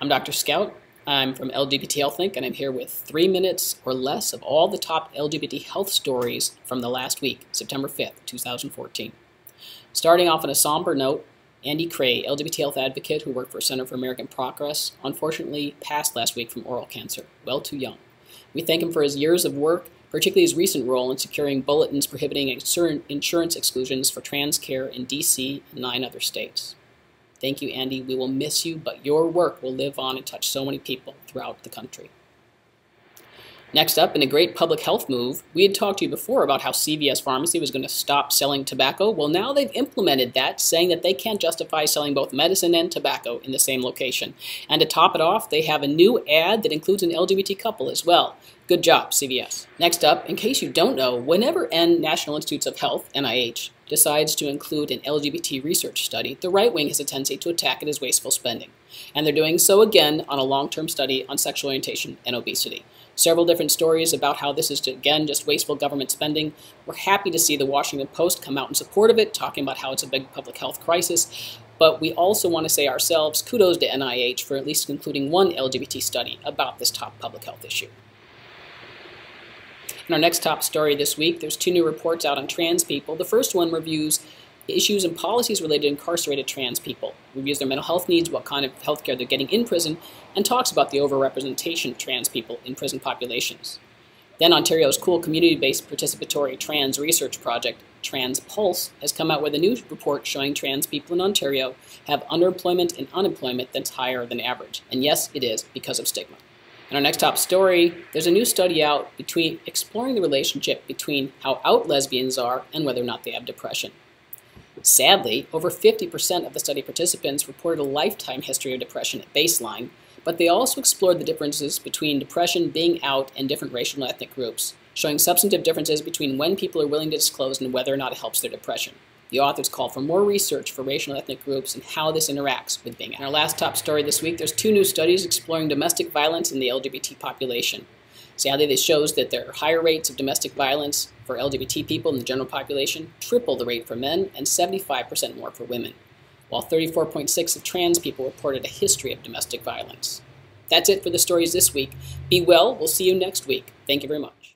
I'm Dr. Scout. I'm from LGBT Health Inc., and I'm here with 3 minutes or less of all the top LGBT health stories from the last week, September 5th, 2014. Starting off on a somber note, Andy Cray, LGBT health advocate who worked for Center for American Progress, unfortunately passed last week from oral cancer, well too young. We thank him for his years of work, particularly his recent role in securing bulletins prohibiting insurance exclusions for trans care in D.C. and 9 other states. Thank you, Andy. We will miss you, but your work will live on and touch so many people throughout the country. Next up, in a great public health move, we had talked to you before about how CVS Pharmacy was going to stop selling tobacco. Well, now they've implemented that, saying that they can't justify selling both medicine and tobacco in the same location. And to top it off, they have a new ad that includes an LGBT couple as well. Good job, CVS. Next up, in case you don't know, whenever National Institutes of Health, NIH, decides to include an LGBT research study, the right wing has a tendency to attack it as wasteful spending. And they're doing so again on a long-term study on sexual orientation and obesity. Several different stories about how this is, again, just wasteful government spending. We're happy to see the Washington Post come out in support of it, talking about how it's a big public health crisis. But we also want to say ourselves, kudos to NIH for at least including one LGBT study about this top public health issue. In our next top story this week, there's 2 new reports out on trans people. The first one reviews issues and policies related to incarcerated trans people, reviews their mental health needs, what kind of health care they're getting in prison, and talks about the overrepresentation of trans people in prison populations. Then Ontario's cool community-based participatory trans research project, Trans Pulse, has come out with a new report showing trans people in Ontario have underemployment and unemployment that's higher than average. And yes, it is because of stigma. In our next top story, there's a new study out exploring the relationship between how out lesbians are and whether or not they have depression. Sadly, over 50% of the study participants reported a lifetime history of depression at baseline, but they also explored the differences between depression being out and different racial and ethnic groups, showing substantive differences between when people are willing to disclose and whether or not it helps their depression. The authors called for more research for racial and ethnic groups and how this interacts with being out. In our last top story this week, there's 2 new studies exploring domestic violence in the LGBT population. Sadly, this shows that there are higher rates of domestic violence for LGBT people in the general population, triple the rate for men, and 75% more for women, while 34.6% of trans people reported a history of domestic violence. That's it for the stories this week. Be well. We'll see you next week. Thank you very much.